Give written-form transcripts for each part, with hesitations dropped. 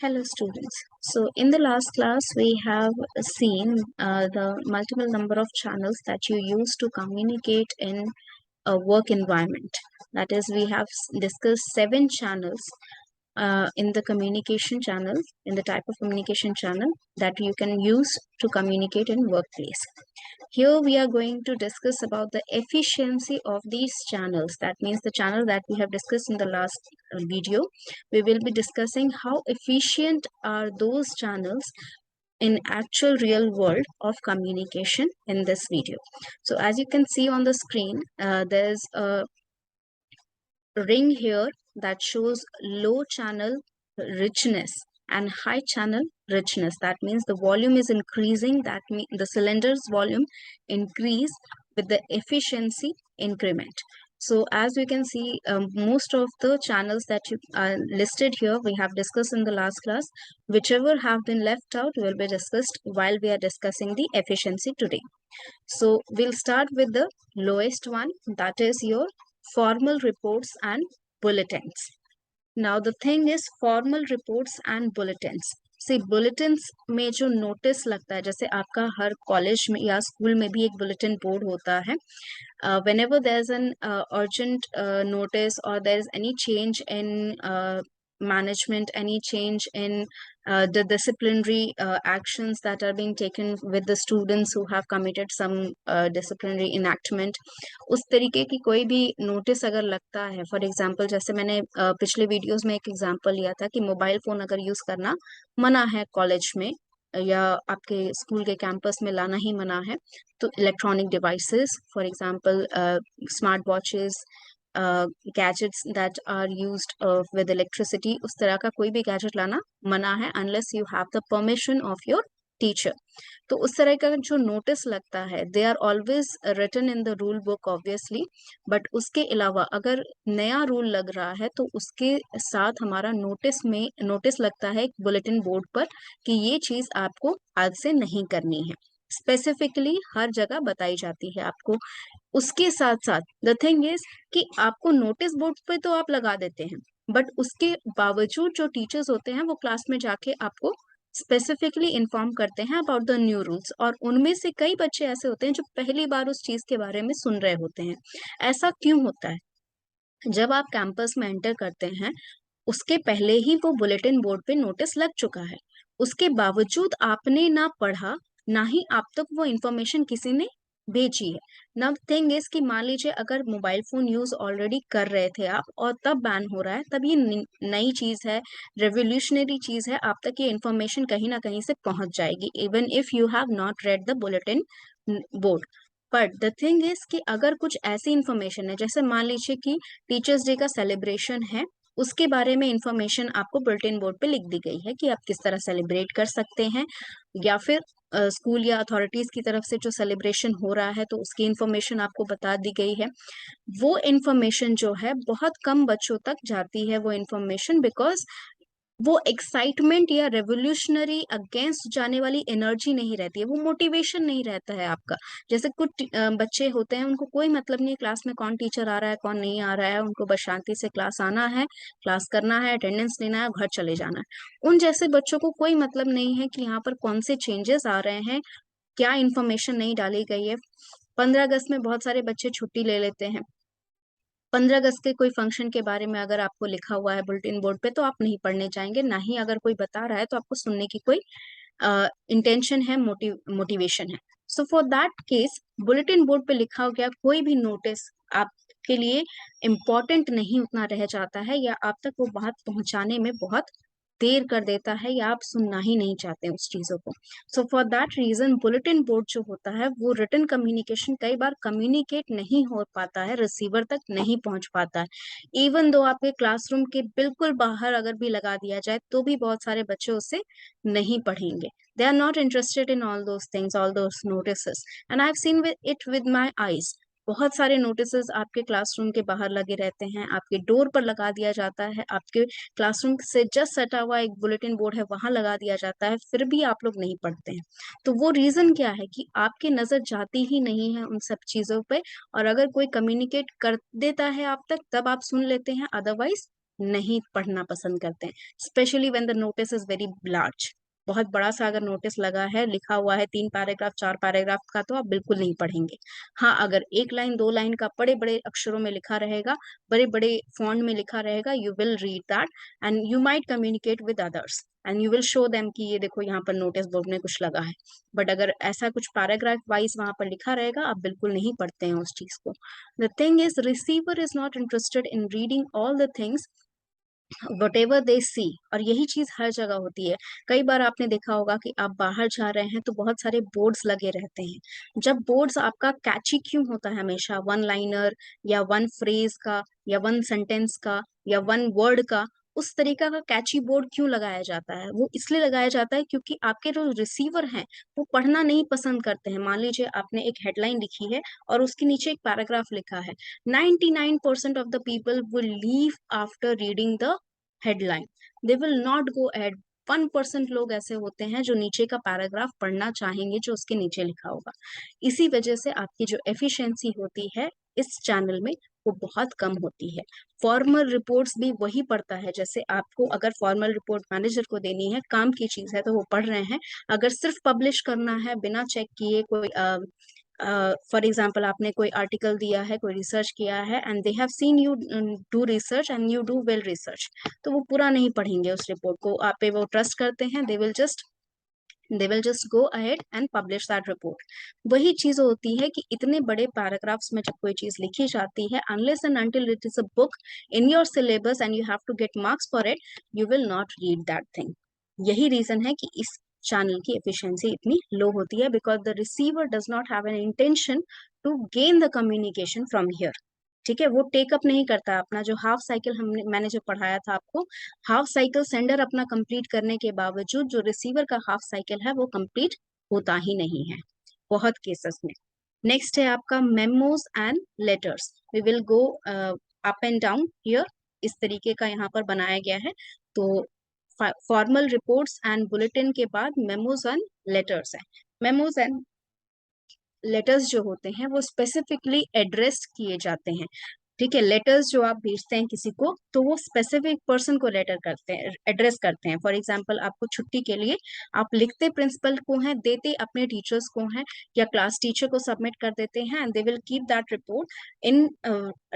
Hello students. So in the last class we have seen the multiple number of channels that you use to communicate in a work environment. That is, we have discussed 7 channels in the communication channel, in the type of communication channel that you can use to communicate in workplace. Here we are going to discuss about the efficiency of these channels. That means the channel that we have discussed in the last video. We will be discussing how efficient are those channels in actual real world of communication in this video. So as you can see on the screen, there's a ring here that shows low channel richness and high channel richness. That means the volume is increasing. That means the cylinder's volume increase with the efficiency increment. So as you can see, most of the channels that you listed here, we have discussed in the last class. Whichever have been left out will be discussed while we are discussing the efficiency today. So we'll start with the lowest one, that is your formal reports and bulletins. Now the thing is formal reports and bulletins. See, bulletins में जो notice लगता है, जैसे आपका हर college में या school में भी एक बुलेटिन बोर्ड होता है. Whenever there's an urgent notice or there is any change in management, any change in the disciplinary actions that are being taken with the students who have committed some disciplinary enactment, उस तरीके की कोई भी notice अगर लगता है, for example जैसे मैंने पिछले वीडियोस में एक एग्जांपल लिया था कि मोबाइल फोन अगर यूज करना मना है कॉलेज में या आपके स्कूल के कैंपस में लाना ही मना है, तो electronic devices for example smart watches, gadgets that are used with electricity, उस तरह का कोई भी गैजेट लाना मना है unless you have the permission of your teacher. तो उस तरह का जो नोटिस लगता है, they are always written in the rule book obviously, but उसके अलावा अगर नया रूल लग रहा है तो उसके साथ हमारा नोटिस लगता है बुलेटिन बोर्ड पर कि ये चीज आपको आज से नहीं करनी है. स्पेसिफिकली हर जगह बताई जाती है आपको. उसके साथ साथ द थिंग इज कि आपको नोटिस बोर्ड पे तो आप लगा देते हैं, बट उसके बावजूद जो टीचर्स होते हैं वो क्लास में जाके आपको स्पेसिफिकली इन्फॉर्म करते हैं अबाउट द न्यू रूल्स, और उनमें से कई बच्चे ऐसे होते हैं जो पहली बार उस चीज के बारे में सुन रहे होते हैं. ऐसा क्यों होता है? जब आप कैंपस में एंटर करते हैं उसके पहले ही वो बुलेटिन बोर्ड पे नोटिस लग चुका है, उसके बावजूद आपने ना पढ़ा, ना ही आप तक वो इन्फॉर्मेशन किसी ने भेजी है. नाउ थिंग इज कि मान लीजिए अगर मोबाइल फोन यूज ऑलरेडी कर रहे थे आप और तब बैन हो रहा है, तब ये नई चीज है, रेवोल्यूशनरी चीज है, आप तक ये इन्फॉर्मेशन कहीं ना कहीं से पहुंच जाएगी even if you have not read the bulletin board. But the thing is कि अगर कुछ ऐसी इन्फॉर्मेशन है, जैसे मान लीजिए कि टीचर्स डे का सेलिब्रेशन है, उसके बारे में इंफॉर्मेशन आपको बुलेटिन बोर्ड पे लिख दी गई है कि आप किस तरह सेलिब्रेट कर सकते हैं, या फिर स्कूल या अथॉरिटीज की तरफ से जो सेलिब्रेशन हो रहा है तो उसकी इंफॉर्मेशन आपको बता दी गई है. वो इंफॉर्मेशन जो है बहुत कम बच्चों तक जाती है वो इंफॉर्मेशन, बिकॉज वो एक्साइटमेंट या रेवोल्यूशनरी अगेंस्ट जाने वाली एनर्जी नहीं रहती है, वो मोटिवेशन नहीं रहता है आपका. जैसे कुछ बच्चे होते हैं, उनको कोई मतलब नहीं है क्लास में कौन टीचर आ रहा है कौन नहीं आ रहा है, उनको बस शांति से क्लास आना है, क्लास करना है, अटेंडेंस लेना है, घर चले जाना है. उन जैसे बच्चों को कोई मतलब नहीं है कि यहाँ पर कौन से चेंजेस आ रहे हैं, क्या इन्फॉर्मेशन नहीं डाली गई है. 15 अगस्त में बहुत सारे बच्चे छुट्टी ले लेते हैं. 15 अगस्त के कोई फंक्शन के बारे में अगर आपको लिखा हुआ है बुलेटिन बोर्ड पे तो आप नहीं पढ़ने जाएंगे, ना ही अगर कोई बता रहा है तो आपको सुनने की कोई इंटेंशन है, मोटिवेशन है. सो for that case bulletin board पे लिखा हो गया कोई भी नोटिस आपके लिए इम्पोर्टेंट नहीं उतना रह जाता है, या आप तक वो बात पहुंचाने में बहुत देर कर देता है, या आप सुनना ही नहीं चाहते उस चीजों को. So for that reason bulletin board जो होता है वो रिटन कम्युनिकेशन कई बार कम्युनिकेट नहीं हो पाता है, रिसीवर तक नहीं पहुंच पाता है. इवन दो आपके क्लासरूम के बिल्कुल बाहर अगर भी लगा दिया जाए तो भी बहुत सारे बच्चे उससे नहीं पढ़ेंगे. They are not interested in all those things, all those notices. And I've seen it with my eyes. बहुत सारे नोटिसेस आपके क्लासरूम के बाहर लगे रहते हैं, आपके डोर पर लगा दिया जाता है, आपके क्लासरूम से जस्ट सटा हुआ एक बुलेटिन बोर्ड है वहां लगा दिया जाता है, फिर भी आप लोग नहीं पढ़ते हैं. तो वो रीजन क्या है कि आपकी नजर जाती ही नहीं है उन सब चीजों पे, और अगर कोई कम्युनिकेट कर देता है आप तक तब आप सुन लेते हैं, अदरवाइज नहीं पढ़ना पसंद करते हैं, specially when the notice is very large. बहुत बड़ा सा अगर नोटिस लगा है, लिखा हुआ है 3 पैराग्राफ 4 पैराग्राफ का, तो आप बिल्कुल नहीं पढ़ेंगे। हाँ, अगर 1 लाइन 2 लाइन का बड़े बड़े अक्षरों में लिखा रहेगा, बड़े बड़े फॉन्ट में लिखा रहेगा, you will read that and you might communicate with others and you will show them कि ये देखो यहाँ पर नोटिस बोर्ड में कुछ लगा है। बट अगर ऐसा कुछ पैराग्राफ वाइज वहां पर लिखा रहेगा, आप बिल्कुल नहीं पढ़ते हैं उस चीज को। The thing is, receiver is not interested in reading all the things whatever they see. और यही चीज हर जगह होती है। कई बार आपने देखा होगा कि आप बाहर जा रहे हैं तो बहुत सारे बोर्ड्स लगे रहते हैं। जब बोर्ड्स आपका कैची क्यों होता है, हमेशा 1 लाइनर या 1 फ्रेज का या 1 सेंटेंस का या 1 वर्ड का, उस तरीका का कैची बोर्ड क्यों लगाया जाता है? वो इसलिए लगाया जाता है क्योंकि आपके जो रिसीवर हैं वो पढ़ना नहीं पसंद करते हैं। मान लीजिए आपने एक हेडलाइन लिखी है और उसके नीचे एक पैराग्राफ लिखा है, 99% of the people will leave after reading the headline, they will not go ahead. 1% लोग ऐसे होते हैं जो नीचे का पैराग्राफ पढ़ना चाहेंगे, जो उसके नीचे लिखा होगा। इसी वजह से आपकी जो एफिशिएंसी होती है इस चैनल में, वो बहुत कम होती है। फॉर्मल रिपोर्ट्स भी वही पढ़ता है। जैसे आपको अगर फॉर्मल रिपोर्ट मैनेजर को देनी है, काम की चीज है, तो वो पढ़ रहे हैं। अगर सिर्फ पब्लिश करना है बिना चेक किए, कोई फॉर एग्जाम्पल आपने कोई आर्टिकल दिया है, कोई रिसर्च किया है, and they have seen you do research and you do well research, तो वो पूरा नहीं पढ़ेंगे उस रिपोर्ट को। आप पे वो ट्रस्ट करते हैं, they will just go ahead and publish that report. वही चीज होती है कि इतने बड़े पैराग्राफ्स में जब कोई चीज लिखी जाती है, unless and until it is a book in your syllabus and you have to get marks for it, you will not read that thing. यही रीजन है कि इस चैनल की एफिशिएंसी इतनी लो होती है, because the receiver does not have an intention to gain the communication from here. ठीक है, वो टेकअप नहीं करता अपना जो हाफ साइकिल मैंने जो पढ़ाया था आपको, हाफ साइकिल सेंडर अपना कंप्लीट करने के बावजूद जो रिसीवर का हाफ साइकिल है वो कंप्लीट होता ही नहीं है बहुत केसेस में। नेक्स्ट है आपका memos and letters. We will go up and down here. इस तरीके का यहाँ पर बनाया गया है। तो फॉर्मल रिपोर्ट्स एंड बुलेटिन के बाद मेमोज एंड लेटर्स है। मेमोज एंड लेटर्स जो होते हैं वो स्पेसिफिकली एड्रेस किए जाते हैं। ठीक है, लेटर्स जो आप भेजते हैं किसी को, तो वो स्पेसिफिक पर्सन को लेटर करते हैं, एड्रेस करते हैं। फॉर एग्जांपल आपको छुट्टी के लिए आप लिखते प्रिंसिपल को हैं, देते अपने टीचर्स को हैं, या क्लास टीचर को सबमिट कर देते हैं, and they will keep that report in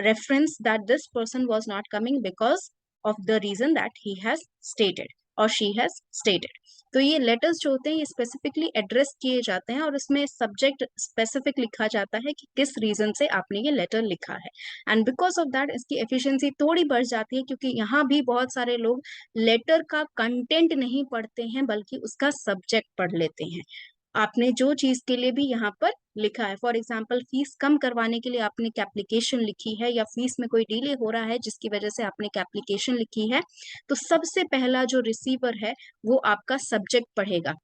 reference that this person was not coming because of the reason that he has stated और शी हैज स्टेटेड। तो ये लेटर्स जो होते हैं ये स्पेसिफिकली एड्रेस किए जाते हैं और इसमें सब्जेक्ट स्पेसिफिक लिखा जाता है कि किस रीजन से आपने ये लेटर लिखा है। एंड बिकॉज ऑफ दैट इसकी एफिशिएंसी थोड़ी बढ़ जाती है, क्योंकि यहाँ भी बहुत सारे लोग लेटर का कंटेंट नहीं पढ़ते हैं बल्कि उसका सब्जेक्ट पढ़ लेते हैं। आपने जो चीज के लिए भी यहाँ पर लिखा है, फॉर एग्जाम्पल फीस कम करवाने के लिए आपने एक एप्लीकेशन लिखी है, या फीस में कोई डिले हो रहा है जिसकी वजह से आपने एक एप्लीकेशन लिखी है, तो सबसे पहला जो रिसीवर है वो आपका सब्जेक्ट पढ़ेगा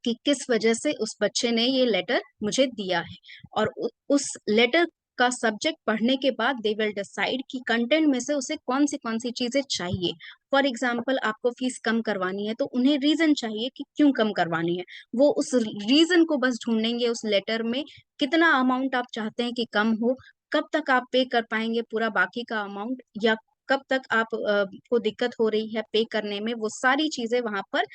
कि किस वजह से उस बच्चे ने ये लेटर मुझे दिया है। और उस लेटर का सब्जेक्ट पढ़ने के बाद दे विल डिसाइड कि कंटेंट में से उसे कौन सी चीजें चाहिए। फॉर एग्जाम्पल आपको फीस कम करवानी है तो उन्हें रीजन चाहिए कि क्यों कम करवानी है। वो उस रीजन को बस ढूंढेंगे उस लेटर में, कितना अमाउंट आप चाहते हैं कि कम हो, कब तक आप पे कर पाएंगे पूरा बाकी का अमाउंट, या कब तक आप को दिक्कत हो रही है पे करने में, वो सारी चीजें वहां पर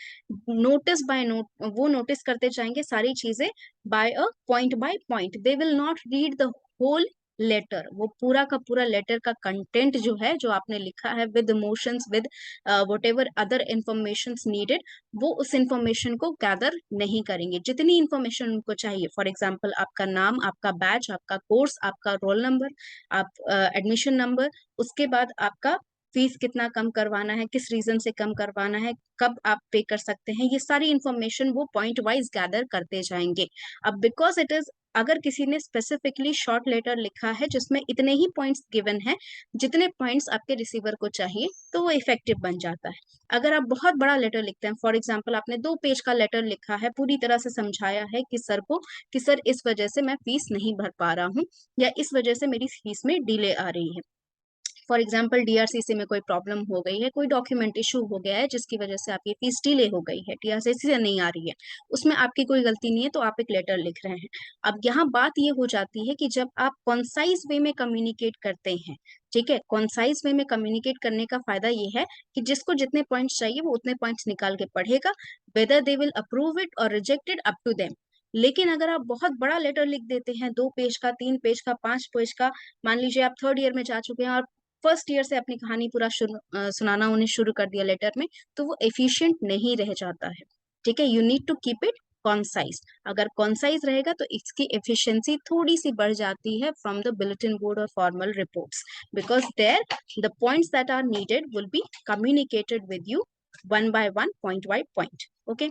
नोटिस बाय नोट वो नोटिस करते जाएंगे सारी चीजें, by point. They will not read the whole letter. वो पूरा का पूरा लेटर का कंटेंट जो है, जो आपने लिखा है with emotions, with what ever other information needed, वो उस इंफॉर्मेशन को गैदर नहीं करेंगे। जितनी इंफॉर्मेशन उनको चाहिए, फॉर एग्जाम्पल आपका नाम, आपका बैच, आपका कोर्स, आपका रोल नंबर, आप एडमिशन नंबर, उसके बाद आपका फीस कितना कम करवाना है, किस रीजन से कम करवाना है, कब आप पे कर सकते हैं, ये सारी इंफॉर्मेशन वो पॉइंट वाइज गैदर करते जाएंगे। अब बिकॉज इट इज, अगर किसी ने स्पेसिफिकली शॉर्ट लेटर लिखा है जिसमें इतने ही पॉइंट्स गिवन है जितने पॉइंट्स आपके रिसीवर को चाहिए, तो वो इफेक्टिव बन जाता है। अगर आप बहुत बड़ा लेटर लिखते हैं, फॉर एग्जाम्पल आपने 2 पेज का लेटर लिखा है, पूरी तरह से समझाया है कि सर को, कि सर इस वजह से मैं फीस नहीं भर पा रहा हूँ, या इस वजह से मेरी फीस में डिले आ रही है, फॉर एग्जाम्पल डीआरसीसी में कोई प्रॉब्लम हो गई है, कोई डॉक्यूमेंट इशू हो गया है जिसकी वजह से आपकी फीस डिले हो गई है, डीआरसीसी से नहीं आ रही है, उसमें आपकी कोई गलती नहीं है, तो आप एक लेटर लिख रहे हैं। अब यहाँ बात ये हो जाती है कि जब आप कॉन्साइज वे में कम्युनिकेट करते हैं, ठीक है, कॉन्साइज वे में कम्युनिकेट करने का फायदा ये है कि जिसको जितने पॉइंट्स चाहिए वो उतने पॉइंट्स निकाल के पढ़ेगा, whether they will approve it और reject it up to them. लेकिन अगर आप बहुत बड़ा लेटर लिख देते हैं, 2 पेज का, 3 पेज का, 5 पेज का, मान लीजिए आप थर्ड ईयर में जा चुके हैं और फर्स्ट ईयर से अपनी कहानी पूरा सुनाना उन्हें शुरू कर दिया लेटर में, तो वो एफिशिएंट नहीं रह जाता है। ठीक है, you need to keep it concise. अगर कॉन्साइज रहेगा तो इसकी एफिशिएंसी थोड़ी सी बढ़ जाती है फ्रॉम द बुलेटिन बोर्ड और formal reports, because there the points that are needed will be communicated with you one by one, point by point. Okay,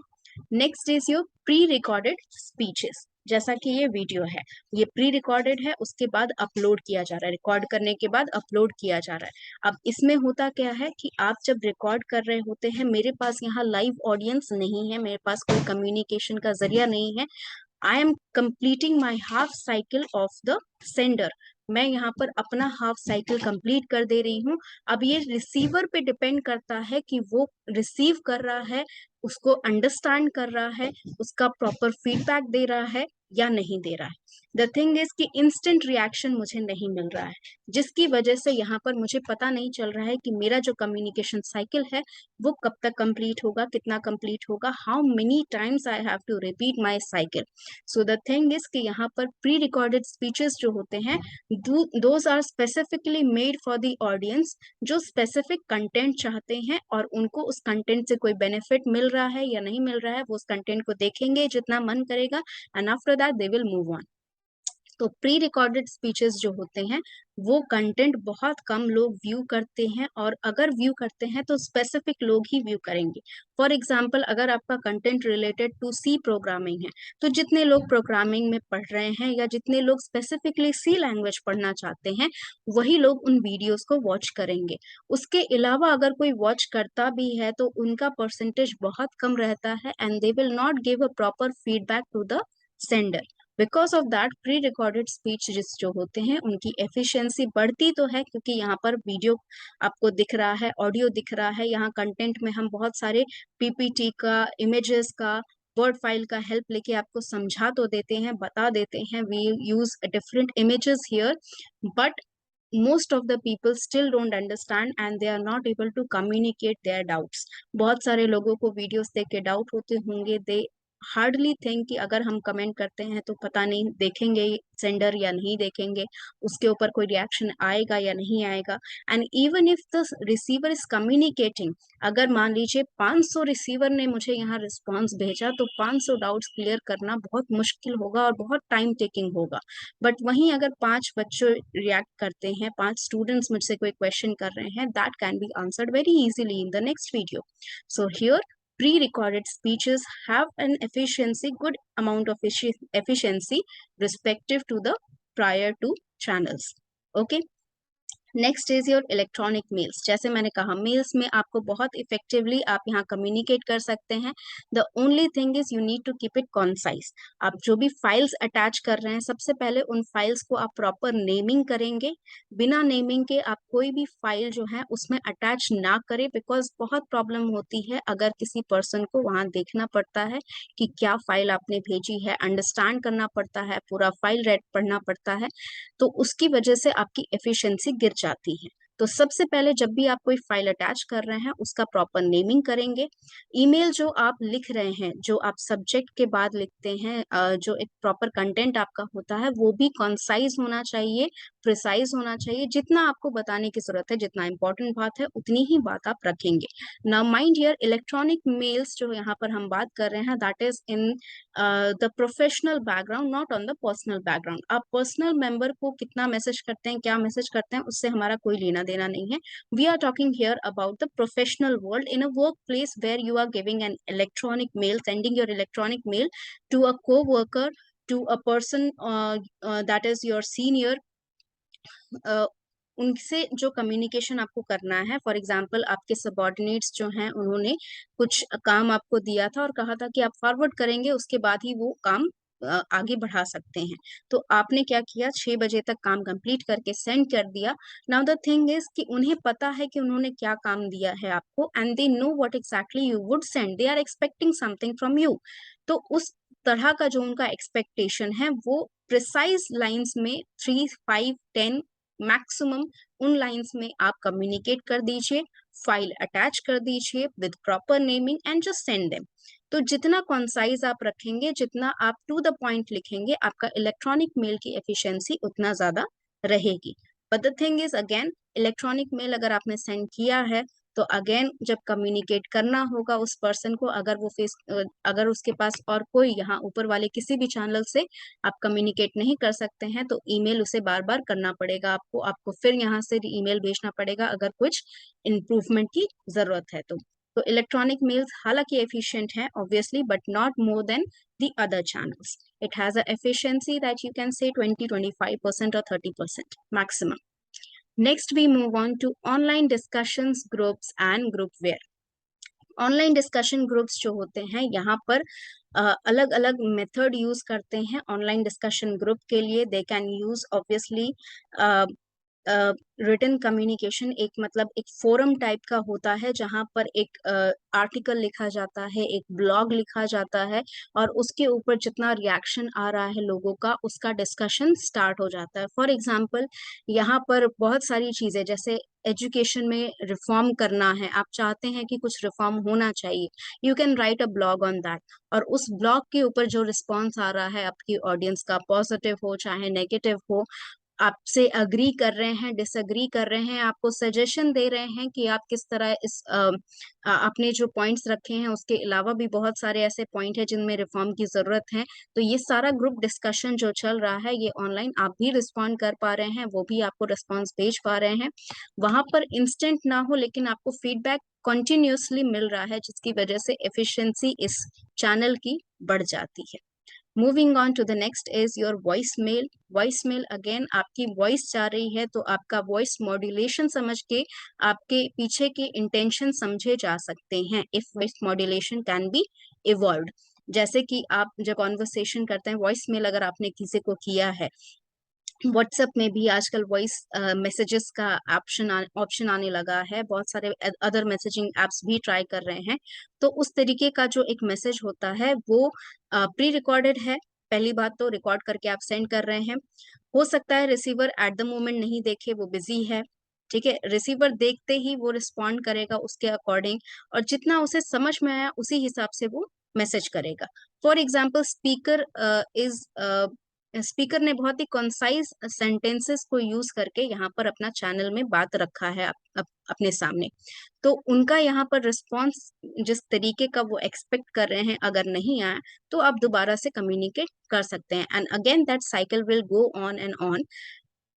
next is your pre recorded speeches. जैसा कि ये video है, ये pre recorded है, उसके बाद upload किया जा रहा है, रिकॉर्ड करने के बाद अपलोड किया जा रहा है। अब इसमें होता क्या है कि आप जब रिकॉर्ड कर रहे होते हैं, मेरे पास यहाँ लाइव ऑडियंस नहीं है, मेरे पास कोई कम्युनिकेशन का जरिया नहीं है, I am completing my half cycle of the sender. मैं यहाँ पर अपना हाफ साइकिल कंप्लीट कर दे रही हूँ। अब ये रिसीवर पे डिपेंड करता है कि वो रिसीव कर रहा है, उसको अंडरस्टैंड कर रहा है, उसका प्रॉपर फीडबैक दे रहा है या नहीं दे रहा है। द थिंग इज कि इंस्टेंट रिएक्शन मुझे नहीं मिल रहा है, जिसकी वजह से यहाँ पर मुझे पता नहीं चल रहा है कि मेरा जो कम्युनिकेशन साइकिल है वो कब तक कंप्लीट होगा, कितना कंप्लीट होगा, how many times I have to repeat my cycle. So the thing is कि यहाँ पर प्री रिकॉर्डेड स्पीचेस जो होते हैं, those are specifically made for the audience जो स्पेसिफिक कंटेंट चाहते हैं और उनको उस कंटेंट से कोई बेनिफिट मिल रहा है या नहीं मिल रहा है, वो उस कंटेंट को देखेंगे जितना मन करेगा, and after that they will move on. तो प्री रिकॉर्डेड स्पीचेस जो होते हैं वो कंटेंट बहुत कम लोग व्यू करते हैं, और अगर व्यू करते हैं तो स्पेसिफिक लोग ही व्यू करेंगे। फॉर एग्जांपल, अगर आपका content related to C programming है, तो जितने लोग प्रोग्रामिंग में पढ़ रहे हैं या जितने लोग स्पेसिफिकली सी लैंग्वेज पढ़ना चाहते हैं, वही लोग उन वीडियोस को वॉच करेंगे। उसके अलावा अगर कोई वॉच करता भी है तो उनका परसेंटेज बहुत कम रहता है, and they will not give a proper feedback to the sender. Because of that pre recorded speech जो होते हैं उनकी एफिशिएंसी बढ़ती तो है, क्योंकि यहाँ पर वीडियो आपको दिख रहा है, ऑडियो दिख रहा है, यहाँ कंटेंट में हम बहुत सारे पीपीटी का, इमेजेस का, वर्ड फाइल का हेल्प लेके आपको समझा तो देते हैं, बता देते हैं, we use different images here, but most of the people still don't understand and they are not able to communicate their doubts. बहुत सारे लोगों को वीडियोस देख के डाउट होते होंगे, दे हार्डली थिंक कि अगर हम कमेंट करते हैं तो पता नहीं देखेंगे सेंडर या नहीं देखेंगे, उसके ऊपर कोई रिएक्शन आएगा या नहीं आएगा। And even if the receiver is communicating, अगर मान लीजिए 500 रिसीवर ने मुझे यहाँ रिस्पॉन्स भेजा, तो 500 डाउट्स क्लियर करना बहुत मुश्किल होगा और बहुत टाइम टेकिंग होगा। बट वहीं अगर 5 बच्चे रिएक्ट करते हैं, 5 स्टूडेंट्स मुझसे कोई क्वेश्चन कर रहे हैं, that can be answered very easily in the next video. So here pre-recorded speeches have an efficiency, good amount of efficiency respective to the prior two channels. Okay. Next is your electronic mails. जैसे मैंने कहा, mails में आपको बहुत effectively आप यहाँ communicate कर सकते हैं। The only thing is you need to keep it concise. आप जो भी फाइल्स अटैच कर रहे हैं, सबसे पहले उन फाइल्स को आप प्रॉपर नेमिंग करेंगे। बिना नेमिंग के आप कोई भी फाइल जो है उसमें अटैच ना करें, बिकॉज बहुत प्रॉब्लम होती है अगर किसी पर्सन को वहाँ देखना पड़ता है कि क्या फाइल आपने भेजी है, अंडरस्टैंड करना पड़ता है, पूरा फाइल रेड पढ़ना पड़ता है, तो उसकी वजह से आपकी एफिशिएंसी गिर जाती है। तो सबसे पहले जब भी आप कोई फाइल अटैच कर रहे हैं उसका प्रॉपर नेमिंग करेंगे। ईमेल जो आप लिख रहे हैं, जो आप सब्जेक्ट के बाद लिखते हैं, जो एक प्रॉपर कंटेंट आपका होता है वो भी कॉन्साइज होना चाहिए, प्रिसाइज होना चाहिए। जितना आपको बताने की जरूरत है, जितना इंपॉर्टेंट बात है, उतनी ही बात आप रखेंगे। Now mind here, electronic mails जो यहाँ पर हम बात कर रहे हैं, that is in the professional background, not on the personal background. आप पर्सनल मेंबर को कितना मैसेज करते हैं, क्या मैसेज करते हैं, उससे हमारा कोई लेना देना नहीं है। We are talking here about the professional world, in a work place where you are giving an electronic mail, sending your electronic mail to a co-worker, to a person that is your senior, उनसे जो communication आपको करना है। For example, आपके subordinates जो हैं उन्होंने कुछ काम आपको दिया था और कहा था कि आप फॉरवर्ड करेंगे, उसके बाद ही वो काम आगे बढ़ा सकते हैं। तो आपने क्या किया, 6 बजे तक काम कंप्लीट करके सेंड कर दिया। नाउ द थिंग इज कि उन्हें पता है कि उन्होंने क्या काम दिया है आपको, and they know what exactly you would send, they are expecting something from you. तो उस तरह का जो उनका एक्सपेक्टेशन है वो प्रिसाइज लाइंस में 3, 5, 10 मैक्सिमम उन लाइंस में आप कम्युनिकेट कर दीजिए, फाइल अटैच कर दीजिए with proper naming and just send them. तो जितना कॉन्साइज आप रखेंगे, जितना आप टू द पॉइंट लिखेंगे, आपका इलेक्ट्रॉनिक मेल की एफिशिएंसी उतना ज्यादा रहेगी। But the thing is again, electronic mail अगर आपने सेंड किया है तो अगेन जब कम्युनिकेट करना होगा उस पर्सन को, अगर उसके पास और कोई यहाँ ऊपर वाले किसी भी चैनल से आप कम्युनिकेट नहीं कर सकते हैं तो ईमेल उसे बार बार करना पड़ेगा आपको फिर यहाँ से ईमेल भेजना पड़ेगा अगर कुछ इम्प्रूवमेंट की जरूरत है तो इलेक्ट्रॉनिक मेल्स हालांकि एफिशिएंट है obviously, but not more than the other channels. It has a efficiency that you can say 20-25% or 30% maximum. Next, we move on to online discussions groups and groupware. Online discussion groups जो होते हैं यहाँ पर अलग अलग method use करते हैं online discussion group के लिए। They can use obviously written communication, एक मतलब एक फोरम टाइप का होता है जहां पर एक आर्टिकल लिखा जाता है, एक ब्लॉग लिखा जाता है और उसके ऊपर जितना रिएक्शन आ रहा है लोगों का उसका डिस्कशन स्टार्ट हो जाता है। फॉर एग्जांपल यहाँ पर बहुत सारी चीजें, जैसे एजुकेशन में रिफॉर्म करना है, आप चाहते हैं कि कुछ रिफॉर्म होना चाहिए, you can write a blog on that. और उस ब्लॉग के ऊपर जो रिस्पॉन्स आ रहा है आपकी ऑडियंस का, पॉजिटिव हो चाहे नेगेटिव हो, आपसे अग्री कर रहे हैं, डिसअग्री कर रहे हैं, आपको सजेशन दे रहे हैं कि आप किस तरह आपने जो पॉइंट्स रखे हैं उसके अलावा भी बहुत सारे ऐसे पॉइंट है जिनमें रिफॉर्म की जरूरत है। तो ये सारा ग्रुप डिस्कशन जो चल रहा है ये ऑनलाइन आप भी रिस्पॉन्ड कर पा रहे हैं, वो भी आपको रिस्पॉन्स भेज पा रहे हैं। वहां पर इंस्टेंट ना हो लेकिन आपको फीडबैक कंटिन्यूअसली मिल रहा है जिसकी वजह से एफिशिएंसी इस चैनल की बढ़ जाती है। Moving on to the next is your voice mail. Voice mail again आपकी वॉइस जा रही है तो आपका वॉइस मॉड्यूलेशन समझ के आपके पीछे के इंटेंशन समझे जा सकते हैं। If voice modulation can be evolve, जैसे कि आप जब कॉन्वर्सेशन करते हैं, वॉइस मेल अगर आपने किसी को किया है, व्हाट्सएप में भी आजकल वॉइस मैसेजेस का ऑप्शन आने लगा है, बहुत सारे अदर मैसेजिंग एप्स भी ट्राई कर रहे हैं। तो उस तरीके का जो एक मैसेज होता है वो प्री रिकॉर्डेड है। पहली बात तो रिकॉर्ड करके आप सेंड कर रहे हैं, हो सकता है रिसीवर एट द मोमेंट नहीं देखे, वो बिजी है, ठीक है। रिसीवर देखते ही वो रिस्पॉन्ड करेगा उसके अकॉर्डिंग और जितना उसे समझ में आया उसी हिसाब से वो मैसेज करेगा। फॉर एग्जाम्पल स्पीकर ने बहुत ही कंसाइज सेंटेंसेस को यूज करके यहाँ पर अपना चैनल में बात रखा है अपने सामने। तो उनका यहाँ पर रिस्पॉन्स जिस तरीके का वो एक्सपेक्ट कर रहे हैं अगर नहीं आया तो आप दोबारा से कम्युनिकेट कर सकते हैं, and again that cycle will go on and on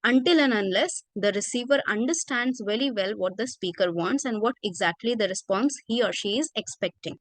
until and unless the receiver understands very well what the speaker wants and what exactly the response he or she is expecting.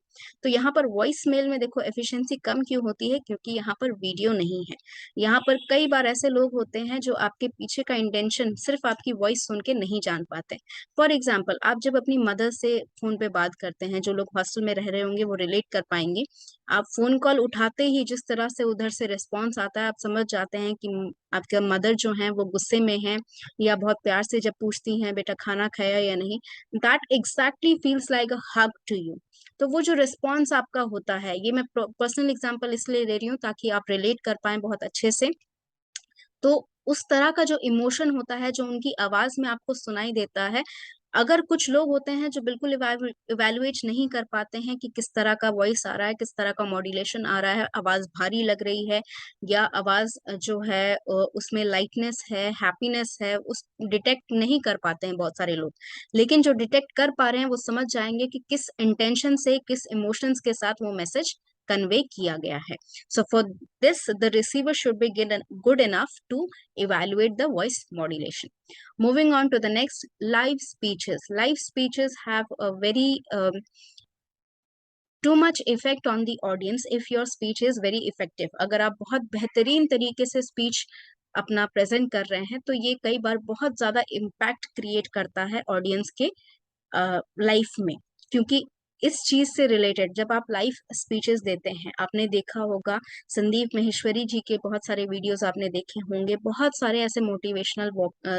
तो यहाँ पर voice mail में देखो efficiency कम क्यों होती है, क्योंकि यहाँ पर वीडियो नहीं है। यहाँ पर कई बार ऐसे लोग होते हैं जो आपके पीछे का इंटेंशन सिर्फ आपकी वॉइस सुन के नहीं जान पाते। फॉर एग्जाम्पल आप जब अपनी मदर से फोन पे बात करते हैं, जो लोग हॉस्टल में रह रहे होंगे वो रिलेट कर पाएंगे, आप फोन कॉल उठाते ही जिस तरह से उधर से रिस्पॉन्स आता है आप समझ जाते हैं कि आपके मदर जो हैं वो गुस्से में हैं, या बहुत प्यार से जब पूछती हैं बेटा खाना खाया या नहीं, that exactly feels like a hug to you. तो वो जो रिस्पॉन्स आपका होता है, ये मैं पर्सनल एग्जांपल इसलिए ले रही हूँ ताकि आप रिलेट कर पाए बहुत अच्छे से। तो उस तरह का जो इमोशन होता है जो उनकी आवाज में आपको सुनाई देता है, अगर कुछ लोग होते हैं जो बिल्कुल इवेलुएट नहीं कर पाते हैं कि किस तरह का वॉइस आ रहा है, किस तरह का मॉड्यूलेशन आ रहा है, आवाज भारी लग रही है या आवाज जो है उसमें लाइटनेस है, हैप्पीनेस है, उस डिटेक्ट नहीं कर पाते हैं बहुत सारे लोग। लेकिन जो डिटेक्ट कर पा रहे हैं वो समझ जाएंगे कि किस इंटेंशन से, किस इमोशंस के साथ वो मैसेज कन्वे किया गया है। So for this, the receiver should be good enough to evaluate the voice modulation. Moving on to the next, live speeches. Live speeches have a very too much effect on the audience if your speech is very effective. अगर आप बहुत बेहतरीन तरीके से speech अपना present कर रहे हैं तो ये कई बार बहुत ज्यादा इम्पैक्ट क्रिएट करता है ऑडियंस के लाइफ में, क्योंकि इस चीज से रिलेटेड जब आप लाइव स्पीचेस देते हैं, आपने देखा होगा संदीप माहेश्वरी जी के बहुत सारे वीडियोस आपने देखे होंगे, बहुत सारे ऐसे मोटिवेशनल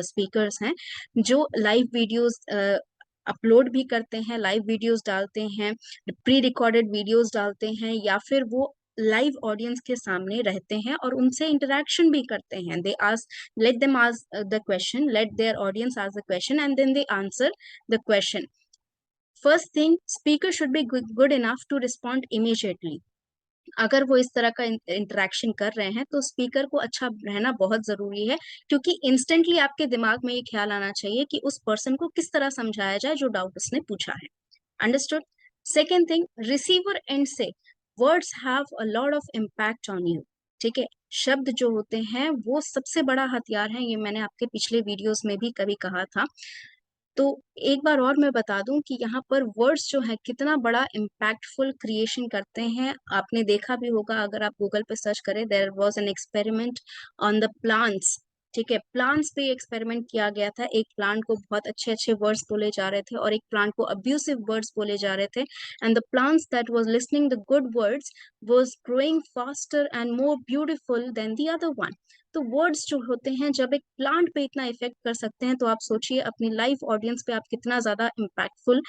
स्पीकर्स हैं जो लाइव वीडियोस अपलोड भी करते हैं, लाइव वीडियोस डालते हैं, प्री रिकॉर्डेड वीडियोस डालते हैं, या फिर वो लाइव ऑडियंस के सामने रहते हैं और उनसे इंटरेक्शन भी करते हैं. They ask, let them ask the question, let their audience ask the question and then they answer the question. First thing, speaker should be good enough to respond immediately. अगर वो इस तरह का इंटरेक्शन कर रहे हैं तो स्पीकर को अच्छा रहना बहुत जरूरी है, क्योंकि इंस्टेंटली आपके दिमाग में ये ख्याल आना चाहिए कि उस पर्सन को किस तरह समझाया जाए जो डाउट उसने पूछा है. Understood. Second thing, receiver end से words have a lot of impact on you. ठीक है, शब्द जो होते हैं वो सबसे बड़ा हथियार है, ये मैंने आपके पिछले वीडियोस में भी कभी कहा था. तो एक बार और मैं बता दूं कि यहाँ पर वर्ड्स जो है कितना बड़ा इम्पैक्टफुल क्रिएशन करते हैं. आपने देखा भी होगा, अगर आप गूगल पे सर्च करें, there was an experiment on the plants. ठीक है, प्लांट्स पे एक्सपेरिमेंट किया गया था. एक प्लांट को बहुत अच्छे अच्छे वर्ड्स बोले जा रहे थे और एक प्लांट को अब्यूसिव वर्ड्स बोले जा रहे थे, and the plants that was listening the good words was growing faster and more beautiful then the other one. तो वर्ड्स जो होते हैं जब एक प्लांट पे इतना इफेक्ट कर सकते हैं, तो आप सोचिए अपनी लाइव ऑडियंस पे आप कितना ज्यादा इम्पैक्टफुल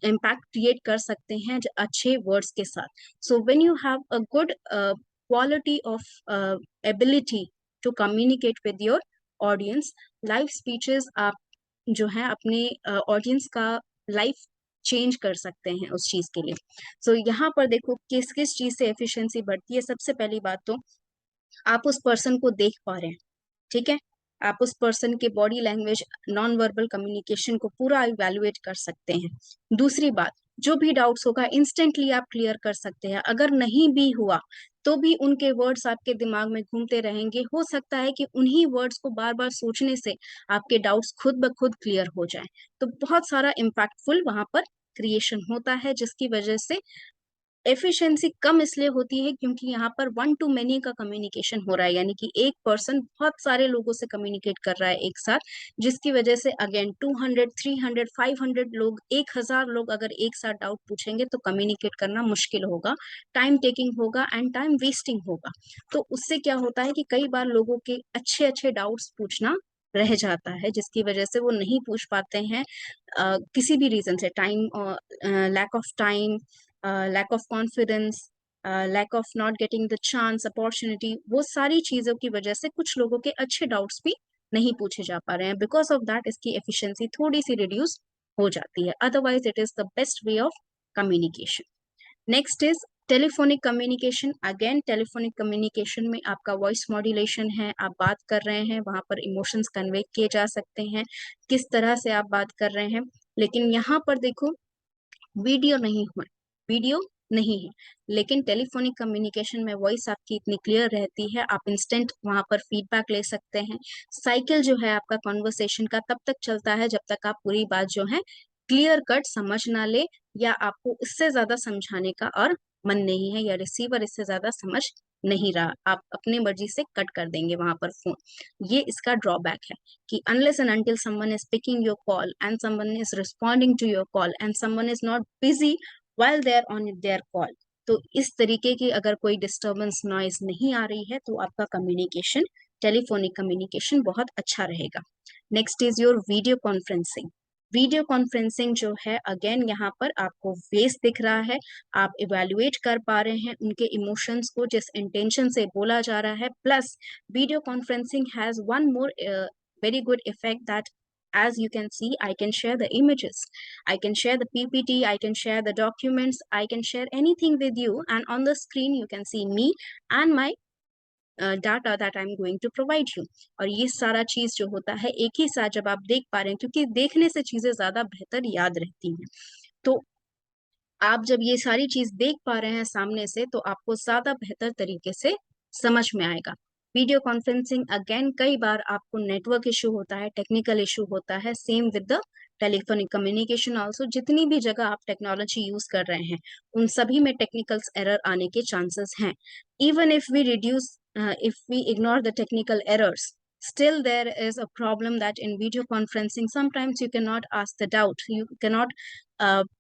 इम्पैक्ट क्रिएट कर सकते हैं अच्छे वर्ड्स के साथ. So when you have a good quality of ability to communicate with your audience, live speeches आप जो है अपने ऑडियंस का लाइफ चेंज कर सकते हैं उस चीज के लिए. सो यहाँ पर देखो किस किस चीज से एफिशिएंसी बढ़ती है. सबसे पहली बात तो आप उस पर्सन को देख पा रहे हैं. ठीक है, आप उस पर्सन के body language, non verbal communication को पूरा इवेल्युएट कर सकते हैं. दूसरी बात, जो भी डाउट्स होगा इंस्टेंटली आप क्लियर कर सकते हैं. अगर नहीं भी हुआ तो भी उनके वर्ड्स आपके दिमाग में घूमते रहेंगे. हो सकता है कि उन्हीं वर्ड्स को बार बार सोचने से आपके डाउट्स खुद ब खुद क्लियर हो जाएं. तो बहुत सारा इम्पैक्टफुल वहां पर क्रिएशन होता है, जिसकी वजह से एफिशिएंसी कम इसलिए होती है क्योंकि यहाँ पर वन टू मेनी का कम्युनिकेशन हो रहा है, यानी कि एक पर्सन बहुत सारे लोगों से कम्युनिकेट कर रहा है एक साथ, जिसकी वजह से अगेन 200, 300, 500 लोग, 1000 लोग अगर एक साथ डाउट पूछेंगे तो कम्युनिकेट करना मुश्किल होगा, टाइम टेकिंग होगा एंड टाइम वेस्टिंग होगा. तो उससे क्या होता है कि कई बार लोगों के अच्छे अच्छे डाउट्स पूछना रह जाता है, जिसकी वजह से वो नहीं पूछ पाते हैं किसी भी रीजन से. Time, lack of time, lack of confidence, lack of not getting the chance, opportunity, वो सारी चीजों की वजह से कुछ लोगों के अच्छे डाउट्स भी नहीं पूछे जा पा रहे हैं. बिकॉज ऑफ दैट इसकी एफिशिएंसी थोड़ी सी रिड्यूस हो जाती है. Otherwise it is the best way of communication. Next is telephonic communication. Again telephonic communication में आपका वॉइस मॉड्यूलेशन है, आप बात कर रहे हैं, वहां पर इमोशंस कन्वे किए जा सकते हैं, किस तरह से आप बात कर रहे हैं. लेकिन यहाँ पर देखो वीडियो नहीं हुआ, वीडियो नहीं है, लेकिन टेलीफोनिक कम्युनिकेशन में वॉइस आपकी इतनी क्लियर रहती है, आप इंस्टेंट वहां पर फीडबैक ले सकते हैं. साइकिल जो है आपका कॉन्वर्सेशन का तब तक चलता है जब तक आप पूरी बात जो है क्लियर कट समझ ना ले, या आपको इससे ज्यादा समझाने का और मन नहीं है, या रिसीवर इससे ज्यादा समझ नहीं रहा, आप अपनी मर्जी से कट कर देंगे वहां पर फोन. ये इसका ड्रॉबैक है कि unless and until someone is picking your call and someone is responding to your call and someone is not busy while they are on their call, तो इस तरीके की अगर कोई डिस्टर्बेंस नॉइज नहीं आ रही है तो आपका कम्युनिकेशन, टेलीफोनिक कम्युनिकेशन बहुत अच्छा रहेगा. Next is your video conferencing. Video conferencing जो है अगेन यहाँ पर आपको फेस दिख रहा है, आप इवेल्युएट कर पा रहे हैं उनके इमोशंस को जिस इंटेंशन से बोला जा रहा है. Plus video conferencing has one more very good effect that as you can see, I can share the images, I can share the PPT, I can share the documents, I can share anything with you, and on the screen you can see me and my data that I'm going to provide you. और ये सारा चीज जो होता है एक ही साथ जब आप देख पा रहे हैं, क्योंकि देखने से चीजें ज्यादा बेहतर याद रहती हैं, तो आप जब ये सारी चीज देख पा रहे हैं सामने से तो आपको ज्यादा बेहतर तरीके से समझ में आएगा. वीडियो कॉन्फ्रेंसिंग अगेन कई बार आपको नेटवर्क इशू होता है, टेक्निकल इशू होता है, same with the telephonic communication also. जितनी भी जगह आप टेक्नोलॉजी यूज कर रहे हैं उन सभी में टेक्निकल एरर आने के चांसेस हैं. Even if we reduce, if we ignore the technical errors, still there is a problem that in video conferencing sometimes you cannot ask the doubt, you cannot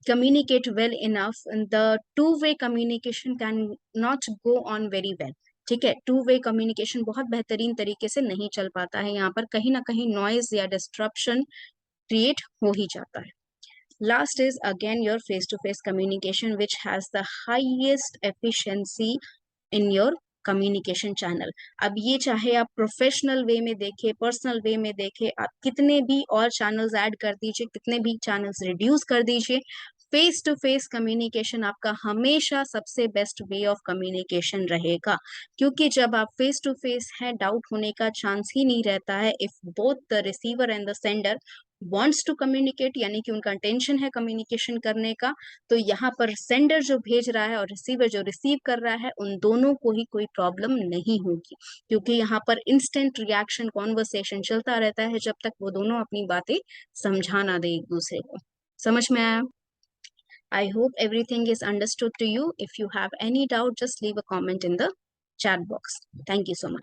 communicate well enough, and the two-way communication can not go on very well. ठीक है, two way communication बहुत बेहतरीन तरीके से नहीं चल पाता है, यहाँ पर कहीं ना कहीं नॉइज या डिस्ट्रप्शन क्रिएट हो ही जाता है. Last is again your face-to-face communication, which has the highest efficiency in your communication channel. अब ये चाहे आप प्रोफेशनल वे में देखें, पर्सनल वे में देखें, आप कितने भी और चैनल्स ऐड कर दीजिए, कितने भी चैनल्स रिड्यूस कर दीजिए, फेस टू फेस कम्युनिकेशन आपका हमेशा सबसे बेस्ट वे ऑफ कम्युनिकेशन रहेगा. क्योंकि जब आप फेस टू फेस हैं, डाउट होने का चांस ही नहीं रहता है. If both the receiver and the sender wants to communicate, यानी कि उनका इंटेंशन है कम्युनिकेशन करने का, तो यहाँ पर सेंडर जो भेज रहा है और रिसीवर जो रिसीव कर रहा है, उन दोनों को ही कोई प्रॉब्लम नहीं होगी, क्योंकि यहाँ पर इंस्टेंट रिएक्शन कॉन्वर्सेशन चलता रहता है जब तक वो दोनों अपनी बातें समझा ना दे एक दूसरे को. समझ में आया? I hope everything is understood to you. If you have any doubt, just leave a comment in the chat box. Thank you so much.